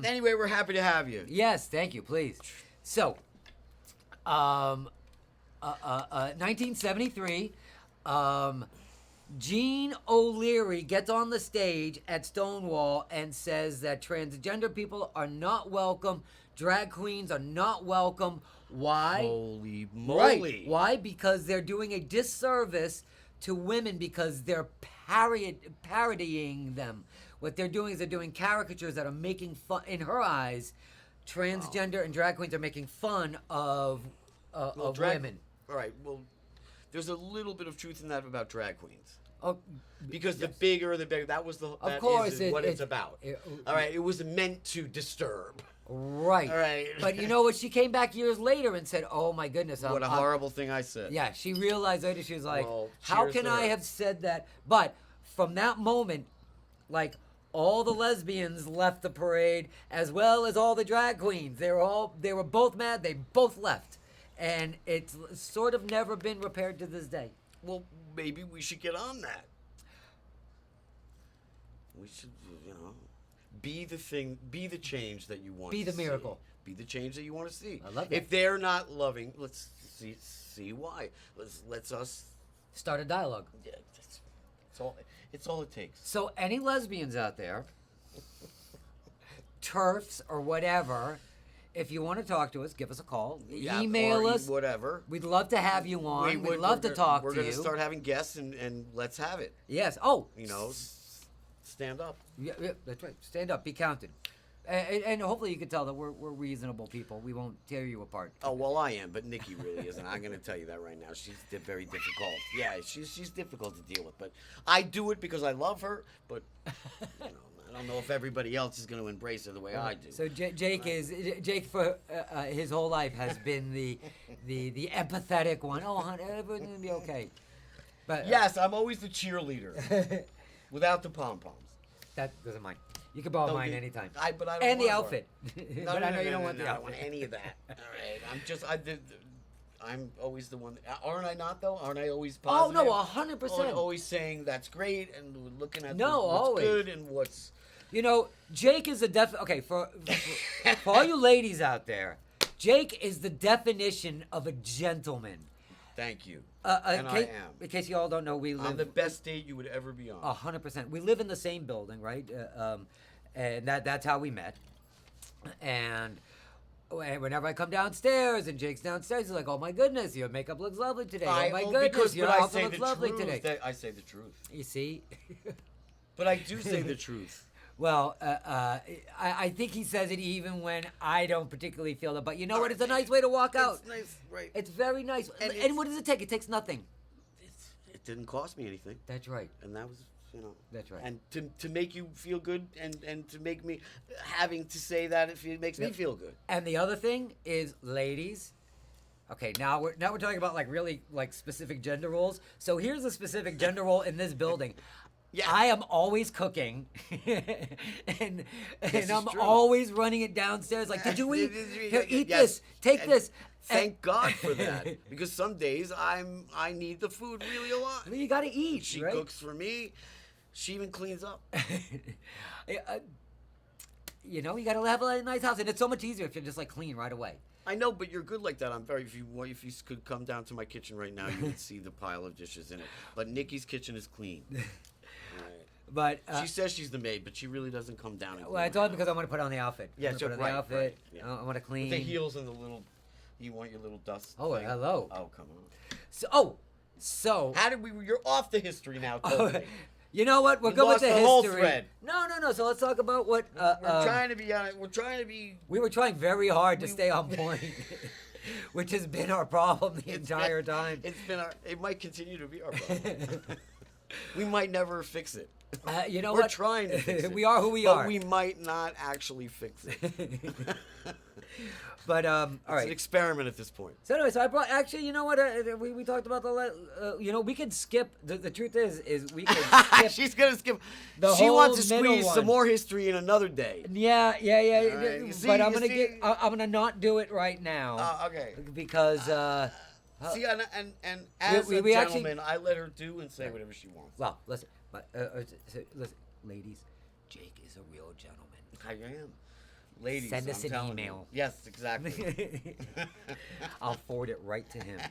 Anyway, we're happy to have you.
Yes, thank you, please. So, 1973, Jean O'Leary gets on the stage at Stonewall and says that transgender people are not welcome, drag queens are not welcome. Why?
Holy moly.
Right. Why? Because they're doing a disservice to women because they're parodying them. What they're doing is they're doing caricatures that are making fun, in her eyes, transgender and drag queens are making fun of women.
All right, well, there's a little bit of truth in that about drag queens.
Oh,
because
yes.
the bigger, that is what it's about. All right, it was meant to disturb.
Right.
All right.
But you know what? She came back years later and said, "Oh my goodness,
what a horrible thing I said."
Yeah, she realized later. She was like,
Well,
"How
cheers
can
to
I
her.
have said that?" But from that moment, like all the lesbians left the parade, as well as all the drag queens. They were both mad. They both left, and it's sort of never been repaired to this day.
Well, maybe we should get on that. We should, be the change that you want.
Be the
to
miracle.
See. be the change that you want to see.
I love that.
If they're not loving, let's see why. Let's us
Start a dialogue.
Yeah, it's all it takes.
So any lesbians out there, TERFs or whatever, if you want to talk to us, give us a call.
Yeah,
Email
or
us.
Whatever.
We'd love to have you on. We'd love to talk to you.
We're going to start having guests, and let's have it.
Yes. Oh.
You know, stand up.
Yeah, that's right. Stand up. Be counted. And hopefully you can tell that we're reasonable people. We won't tear you apart.
Oh, well, I am, but Nikki really isn't. I'm going to tell you that right now. She's very difficult. Yeah, she's difficult to deal with. But I do it because I love her. But, you know, I don't know if everybody else is going to embrace her the way I do.
So Jake for his whole life has been the empathetic one. Oh, honey, everything's going to be okay. But
yes, I'm always the cheerleader without the pom-poms.
That doesn't mind. You can borrow mine anytime.
But I don't
and the
want
outfit.
No,
but I know you don't want the
I
outfit.
don't want any of that. All right. I'm always the one. Aren't I not though? Aren't I always positive?
Oh no, 100%.
Always saying that's great and looking at what's
always
good and what's.
You know, Jake is okay for all you ladies out there. Jake is the definition of a gentleman.
Thank you.
And
I am.
In case you all don't know, we live.
I'm the best date you would ever be on.
100%. We live in the same building, right? And that's how we met. And whenever I come downstairs and Jake's downstairs, he's like, "Oh my goodness, your makeup looks lovely today. Oh my goodness, your outfit looks lovely today."
I say the truth.
You see?
But I do say the truth.
Well, I think he says it even when I don't particularly feel it. But you know what? It's a nice way to walk out.
It's nice, right?
It's very nice. And what does it take? It takes nothing.
It didn't cost me anything.
That's right.
And that was,
That's right.
And to make you feel good and to make me, having to say that, it makes me feel good.
And the other thing is, ladies, okay, now we're talking about like really like specific gender roles. So here's a specific gender role in this building. Yeah. I am always cooking, and I'm always running it downstairs. Like, did you eat? Here, eat this. Take this.
Thank God for that, because some days I need the food really a lot.
Well, you got to eat.
She
right?
cooks for me. She even cleans up.
You know, you got to have a nice house, and it's so much easier if you're just like clean right away.
I know, but you're good like that. If you could come down to my kitchen right now, you would see the pile of dishes in it. But Nikki's kitchen is clean. Right.
But
she says she's the maid, but she really doesn't come down. And
well, it's all because I want to put on the outfit.
Yeah,
put on the outfit.
Right, yeah.
I want to clean.
With the heels and the little. You want your little dust.
Oh,
thing.
hello.
Oh, come on.
So.
How did we? You're off the history now. Totally.
You know what? We're good with the history.
Whole thread.
No. So let's talk about what.
We're trying to be on it. We're trying to be.
We were trying very hard to stay on point, which has been our problem the entire time.
It might continue to be our problem. We might never fix it.
You know
We're
what?
trying to fix it.
We are who we are.
But we might not actually fix it.
But all right.
It's an experiment at this point.
So anyway, I brought. Actually, you know what? We talked about we could skip. The truth is we could skip.
She's gonna skip.
She
wants to squeeze some more history in another day.
Yeah.
Right.
But I'm gonna not do it right now.
Okay.
Because.
See, and as a gentleman, I let her do and say whatever she wants.
Well, listen, ladies, Jake is a real gentleman.
I am. Ladies,
send us an email.
You. Yes, exactly.
I'll forward it right to him.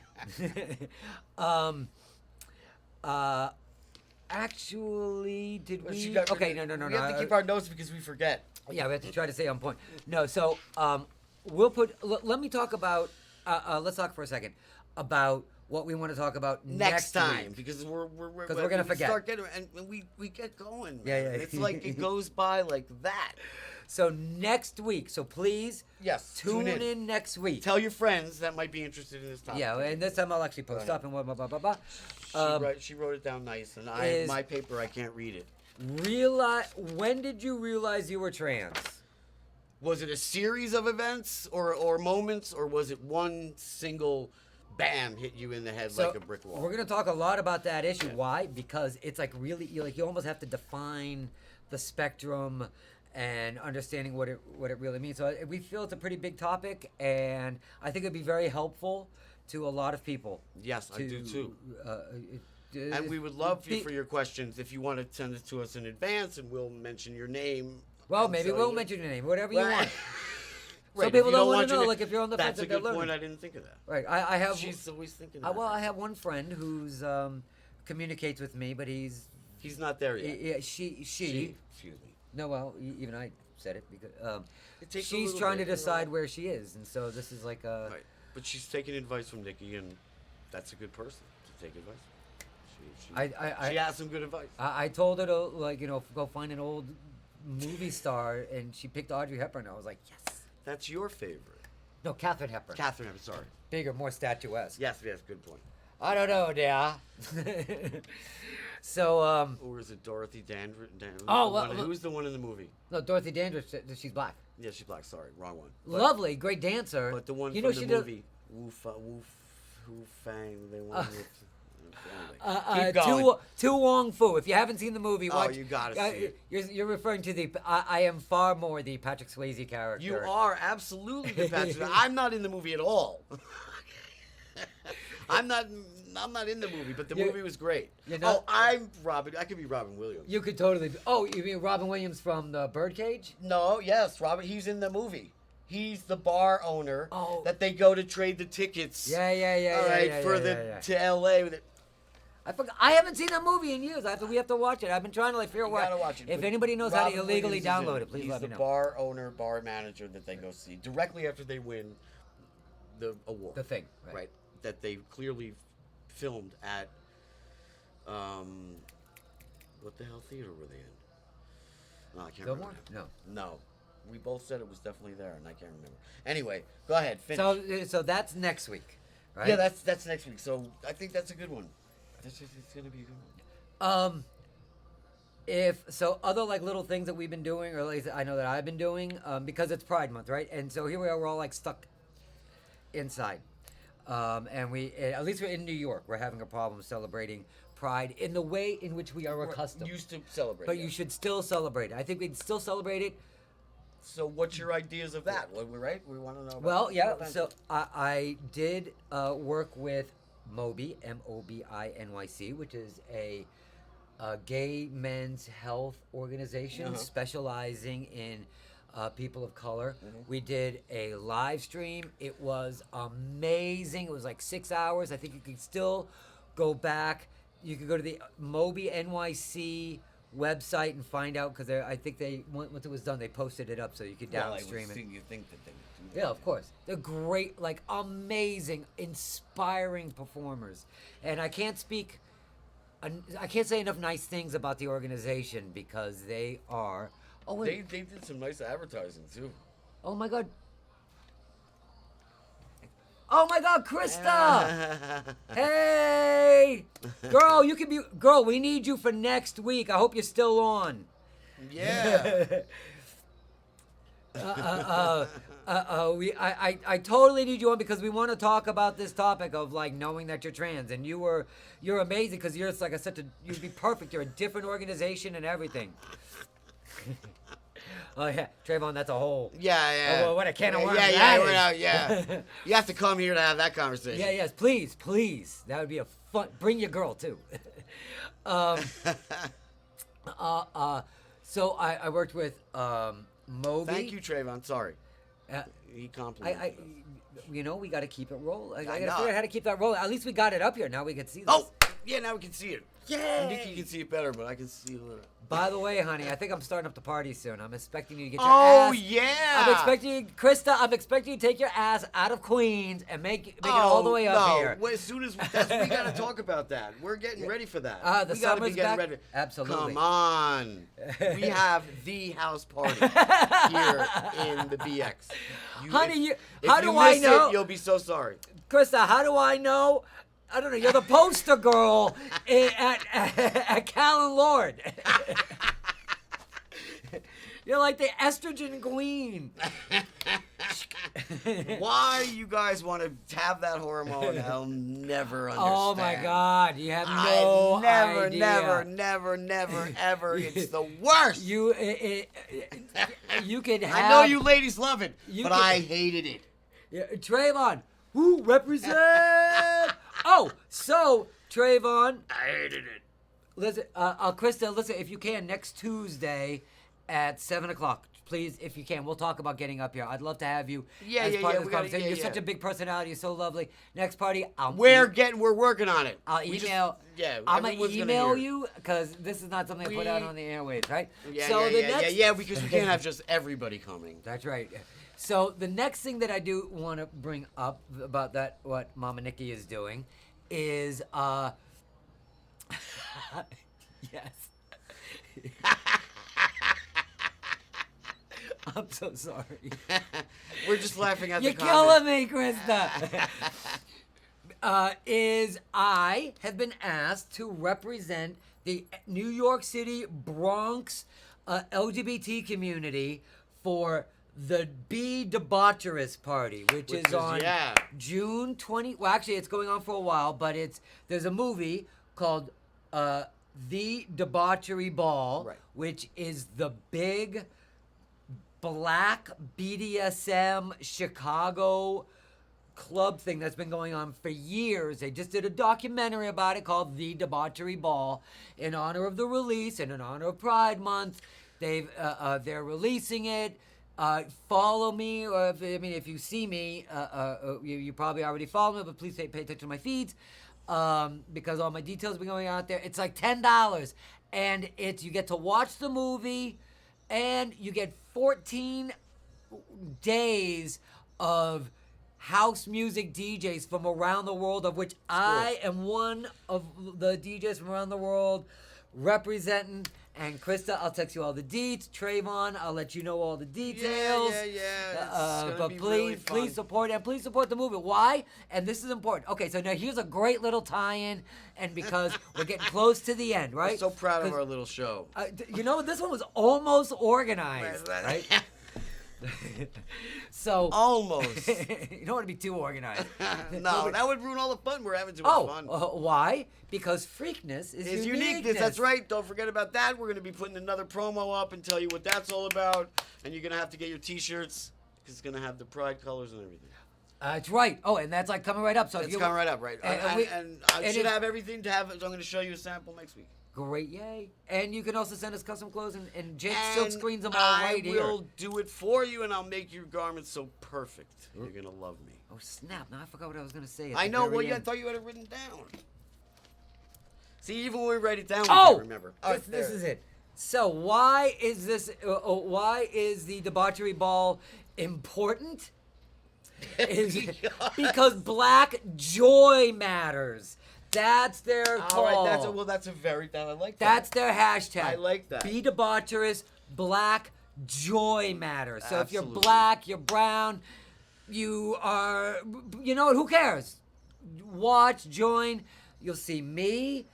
Actually, did we? Okay, no.
We have to keep our notes because we forget.
Yeah, we have to try to stay on point. No, so we'll put. Let me talk about. Let's talk for a second about what we want to talk about next
time
week.
Because we're
gonna forget.
Start getting, and we get going.
Yeah.
It's like it goes by like that.
So next week. So please, tune in next week.
Tell your friends that might be interested in this topic.
Yeah, and this time I'll actually post up and blah blah blah blah blah.
She wrote it down nice, and my paper I can't read it.
When did you realize you were trans?
Was it a series of events or moments, or was it one single bam hit you in the head like a brick wall?
We're gonna talk a lot about that issue. Yeah. Why? Because it's like really you almost have to define the spectrum and understanding what it really means. So we feel it's a pretty big topic, and I think it'd be very helpful to a lot of people.
Yes, I do too. And we would love for your questions if you want to send it to us in advance, and we'll mention your name.
Well, maybe we'll mention your name, whatever you want.
Right,
Some
if
people
you
don't
don't
want to know,
want
like if you're on the fence,
That's a
if they're
good point.
learning.
I didn't think of that.
Right. I have.
She's always thinking.
I have one friend who's communicates with me, but he's
not there yet.
yeah, she.
Excuse me.
No, well, even I said it because
It takes a
she's
little
trying
bit,
to decide where she is, and so this is like a.
Right, but she's taking advice from Nikki, and that's a good person to take advice from. She has some good advice.
I told her to go find an old movie star, and she picked Audrey Hepburn. I was like, yes.
That's your favorite.
No, Katharine Hepburn.
Catherine, I'm sorry.
Bigger, more statuesque.
Yes, good point.
I don't know, dear. So,
Or is it Dorothy Dandridge?
Who's
the one in the movie?
No, Dorothy Dandridge. She's black.
Yeah, she's black. Sorry, wrong one.
Lovely, great dancer.
But the one
you
from
know,
the movie, Wu Fang, they want Keep going.
Tu Wong Fu. If you haven't seen the movie,
Oh,
watch.
you gotta see it.
You're referring to the. I am far more the Patrick Swayze character.
You are absolutely the Patrick. I'm not in the movie at all. I'm not in the movie, but the movie was great. I'm Robin. I could be Robin Williams.
You could totally. Oh, you mean Robin Williams from the Birdcage?
No, yes, Robin. He's in the movie. He's the bar owner that they go to trade the tickets.
Yeah.
All right, to LA with it.
I forgot. I haven't seen that movie in years. We have to watch it. I've been trying to figure out
You gotta watch it.
If
But
anybody knows how to
Robin
illegally
Williams is in
download
it.
it, please
He's
let me
the
know.
bar owner, bar manager that they go see directly after they win the award.
The thing,
right? That they clearly filmed at what the hell theater were they in? No, I can't
Fillmore?
remember. No. We both said it was definitely there, and I can't remember. Anyway, go ahead. Finish.
So that's next week, right?
Yeah, that's next week. So I think that's a good one. It's gonna be a good one.
If so, other like little things that we've been doing, or at least I know that I've been doing, because it's Pride Month, right? And so here we are, we're all like stuck inside, and at least we're in New York, we're having a problem celebrating Pride in the way in which we are accustomed.
Used to celebrate,
but you should still celebrate it. I think we'd still celebrate it.
So what's your ideas of that? Well, right? We want to know.
Well, yeah. So I did work with MOBI, MOBINYC, which is a gay men's health organization specializing in people of color. We did a live stream. It was amazing. It was like 6 hours. I think you can still go back. You could go to the MOBI NYC website and find out, because I think they once it was done, they posted it up so you could downstream it.
You think that they would do that?
Yeah, of course. They're great, like amazing, inspiring performers, and I can't say enough nice things about the organization because they are. Oh wait,
they did some nice advertising too.
Oh my God. Oh my God, Krista! Hey, girl, girl. We need you for next week. I hope you're still on.
Yeah.
I totally need you on because we want to talk about this topic of like knowing that you're trans, and you're amazing because you're like you'd be perfect. You're a different organization and everything. Oh yeah, Trayvon, that's a whole.
Yeah.
Oh, what a can of worms.
Yeah. You have to come here to have that conversation.
Yeah, yes, please. That would be a fun. Bring your girl too. So I worked with MOBI.
Thank you, Trayvon. Sorry. He complimented us.
We got to keep it rolling. I got to figure out how to keep that rolling. At least we got it up here. Now we can see this.
Oh, yeah, now we can see it.
Yay!
Nikki can see it better, but I can see it a little.
By the way, honey, I think I'm starting up the party soon. I'm expecting you to get your ass.
Oh, yeah!
I'm expecting you, Krista, to take your ass out of Queens and make it all the way up here.
As soon as we got to talk about that. We're getting ready for that.
The
we got to be
summer's
getting
back.
ready.
Absolutely.
Come on. We have the house party here in the BX.
Honey,
if
how
you
do I
miss
know?
It, you'll be so sorry.
Krista, how do I know? I don't know. You're the poster girl at Callan Lord. You're like the estrogen queen.
Why you guys want to have that hormone, I'll never understand.
Oh my God, you have no idea.
Never, ever. It's the worst.
You could have.
I know you ladies love it, but I hated it.
Yeah, Trayvon, who represent? Oh, so Trayvon.
I hated it.
Listen, Krista, listen, if you can, next Tuesday at 7 o'clock. please, if you can, we'll talk about getting up here. I'd love to have you
Yeah,
as
yeah,
part
yeah,
of this
we gotta-
conversation.
yeah,
You're such
yeah.
a big personality. You're so lovely. Next party,
We're working on it.
I'll
We just-
email.
yeah,
I'm gonna
everyone's
email
hear.
you because this is not something I put out on the airwaves, right?
Yeah,
so the
yeah,
next,
yeah, because we can't have just everybody coming.
That's right. So the next thing that I do want to bring up about that, what Mama Nikki is doing, is yes. I'm so sorry.
We're just laughing at
You're
the comments.
killing me, Krista. Is I have been asked to represent the New York City Bronx LGBT community for the Be Debaucherous Party, which is on June 20. Well, actually, it's going on for a while, but there's a movie called The Debauchery Ball,
Right.
which is the big black BDSM Chicago club thing that's been going on for years. They just did a documentary about it called The Debauchery Ball in honor of the release and in honor of Pride Month. They're releasing it. Follow me, or if you see me, you probably already follow me, but please pay attention to my feeds because all my details will be going out there. It's like $10, and you get to watch the movie, and you get 14 days of house music DJs from around the world, of which I am one of the DJs from around the world representing. And Krista, I'll text you all the deets. Trayvon, I'll let you know all the details.
Yeah.
But please support it, and please support the movement. Why? And this is important. Okay, so now here's a great little tie-in, and because we're getting close to the end, right?
I'm so proud of our little show.
This one was almost organized, right? So
almost.
You don't want to be too organized.
No, that would ruin all the fun we're having. Too much fun.
Why? Because Freakness is uniqueness.
That's right. Don't forget about that. We're going to be putting another promo up and tell you what that's all about. And you're going to have to get your T-shirts because it's going to have the pride colors and everything.
That's right. Oh, and that's like coming right up. So
it's coming right up, right? And I should have everything to have. So I'm going to show you a sample next week.
Great, yay. And you can also send us custom clothes, and Jake silk screens them all right here.
I will do it for you, and I'll make your garments so perfect. You're going to love me.
Oh, snap. Now I forgot what I was going to say.
I know. Well, I thought you had it written down. See, even when we write it down, we
can't
remember.
This is it. So why is this? Why is the debauchery ball important? Because black joy matters. That's their call.
All right, that's a very, I like that.
That's their hashtag.
I like that.
Be debaucherous, black joy matters. So
Absolutely.
if you're black, you're brown, you are, who cares? Watch, join. You'll see me.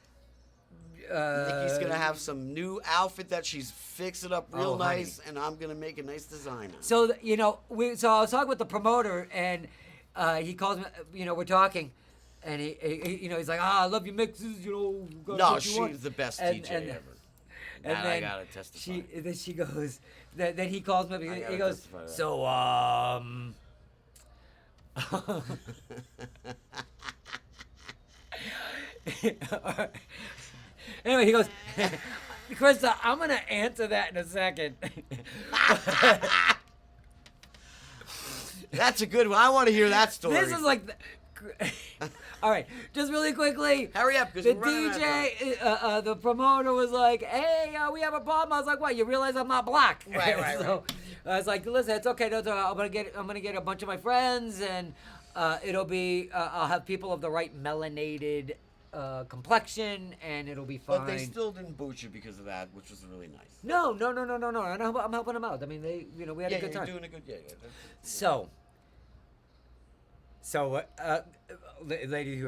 Nikki's going to have some new outfit that she's fixing up real nice,
honey.
and I'm going to make a nice design on it.
So, so I was talking with the promoter, and he calls me, we're talking. And he's like, I love your mixes,
No, she's the best DJ ever.
And then
I gotta testify.
Then she goes. Then he calls me up. He goes, so Anyway, he goes, Krista, I'm gonna answer that in a second.
That's a good one. I want to hear that story.
This is like. All right, just really quickly.
Hurry up, because
the DJ, the promoter was like, "Hey, we have a problem." I was like, "What? You realize I'm not black?"
Right.
So I was like, "Listen, it's okay. I'm gonna get a bunch of my friends, and it'll be I'll have people of the right melanated complexion, and it'll be fine."
But they still didn't boot you because of that, which was really nice.
No. I'm helping them out. I mean, we had a good time.
You're doing a good. Yeah.
So, ladies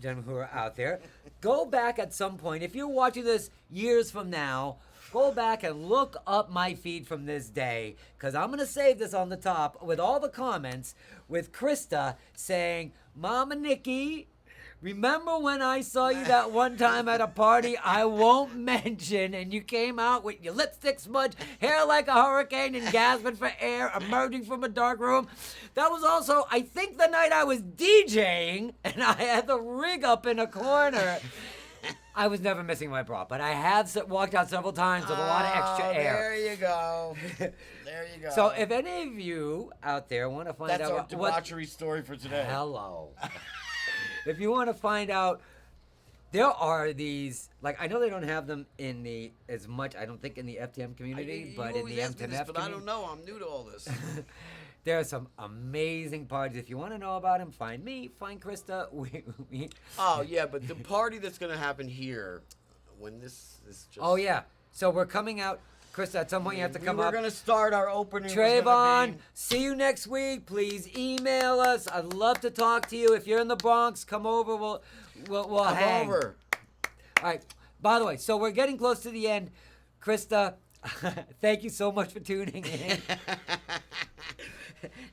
gentlemen who are out there, go back at some point. If you're watching this years from now, go back and look up my feed from this day, because I'm going to save this on the top with all the comments with Krista saying, Mama Nikki, remember when I saw you that one time at a party I won't mention, and you came out with your lipstick smudge, hair like a hurricane, and gasping for air, emerging from a dark room? That was also, I think, the night I was DJing, and I had the rig up in a corner. I was never missing my bra, but I have walked out several times with a lot of extra air.
There you go. There you go.
So if any of you out there want to find
That's
out
our debauchery story for today.
Hello. If you want to find out, there are these, like, I know they don't have them in as much, I don't think, in the FTM community, but in the
FtMtF
community.
But I don't know. I'm new to all this.
There are some amazing parties. If you want to know about them, find me, find Krista.
Oh, yeah, but the party that's going to happen here, when this is just...
Oh, yeah. So we're coming out. Krista, at some point you have to come up.
We're going to start our opening.
Trayvon, see you next week. Please email us. I'd love to talk to you. If you're in the Bronx, come over. We'll hang.
Come over.
All right. By the way, so we're getting close to the end. Krista, thank you so much for tuning in.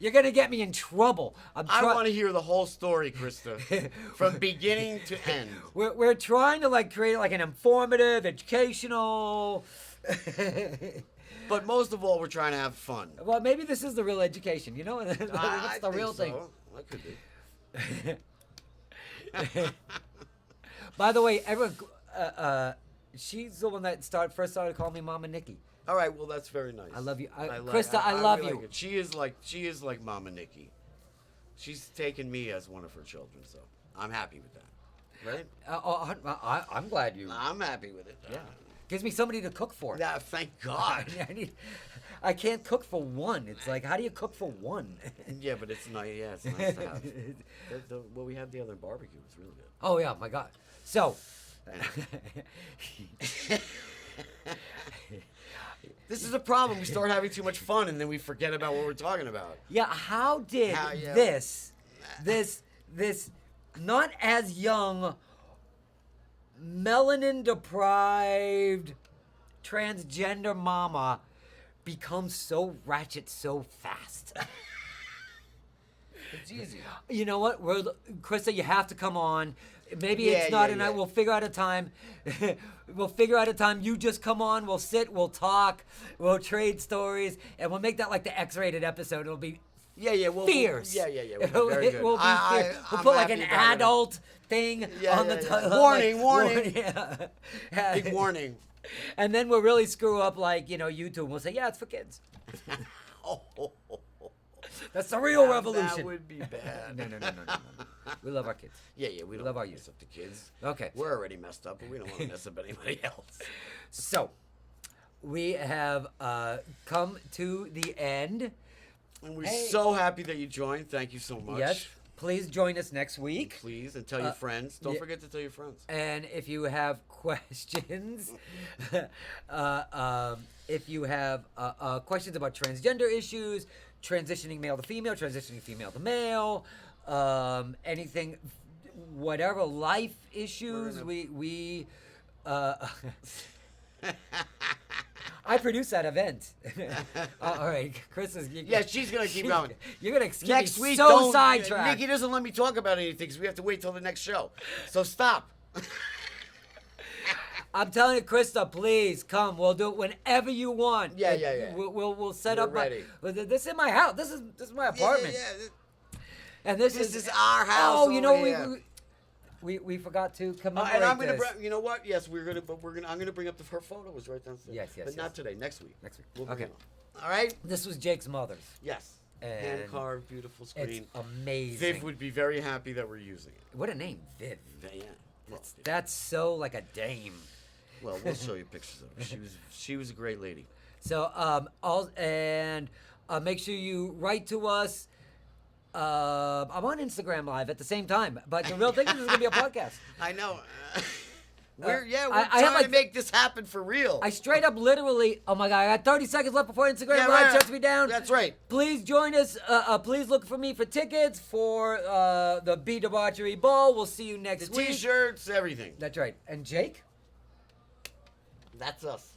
You're going to get me in trouble.
I want to hear the whole story, Krista, from beginning to end.
We're trying to like create like an informative, educational...
But most of all, we're trying to have fun.
Well, maybe this is the real education. You know, that's the real thing.
That could be.
By the way, everyone, she's the one that first started calling me Mama Nikki.
All right, well, that's very nice.
I love you, Krista. I love
really
you.
Like she is like Mama Nikki. She's taken me as one of her children, so I'm happy with that. Right?
I'm glad you.
I'm happy with it.
Yeah. Gives me somebody to cook for.
Yeah, thank God.
I can't cook for one. It's like, how do you cook for one?
Yeah, but it's nice. Yeah, it's nice to have. What we had the other barbecue was really good.
Oh yeah, my God. So.
This is a problem. We start having too much fun, and then we forget about what we're talking about.
Yeah. How did this not as young, melanin deprived, transgender mama become so ratchet so fast?
It's easy.
You know what? Krista, you have to come on. Maybe it's not, and we'll figure out a time. We'll figure out a time. You just come on. We'll sit. We'll talk. We'll trade stories, and we'll make that like the X-rated episode. It'll be fierce.
We'll
It will be fierce. We'll put like an adult thing on the title.
Warning. Big warning.
And then we'll really screw up like YouTube. We'll say, yeah, it's for kids. That's the real revolution.
That would be bad.
No. We love our kids.
Yeah, we don't
love our
mess
youth.
up the kids.
Okay.
We're already messed up, but we don't want to mess up anybody else.
So, we have come to the end.
And we're so happy that you joined. Thank you so much.
Yes. Please join us next week.
Please, and tell your friends. Don't forget to tell your friends.
And if you have questions, if you have questions about transgender issues, transitioning male to female, transitioning female to male, anything, whatever life issues, we I produced that event. All right, Chris is.
She's gonna keep going.
You're gonna keep
next
me
week.
So sidetracked.
Nikki doesn't let me talk about anything because we have to wait till the next show. So stop.
I'm telling you, Krista, please come. We'll do it whenever you want.
Yeah.
We'll set
We're
up.
ready.
This is my house. This is my apartment.
Yeah.
And this
is our house.
Oh, you know we forgot to commemorate
and I'm gonna
this.
you know what? Yes, I'm gonna bring up her photo. Was right downstairs.
Yes.
But not today. Next week.
We'll
okay. All right.
This was Jake's mother's.
Yes.
And
hand carved, beautiful screen.
It's amazing.
Viv would be very happy that we're using it.
What a name, Viv.
Yeah.
That's so like a dame.
Well, we'll show you pictures of her. She was a great lady.
So make sure you write to us. I'm on Instagram Live at the same time, but the real thing is gonna be a podcast.
I know. We're trying to make this happen for real.
I straight up literally, oh my God, I got 30 seconds left before Instagram Live shuts me down.
That's right.
Please join us. Please look for me for tickets for the B Debauchery Ball. We'll see you next week.
T-shirts, everything.
That's right. And Jake?
That's us.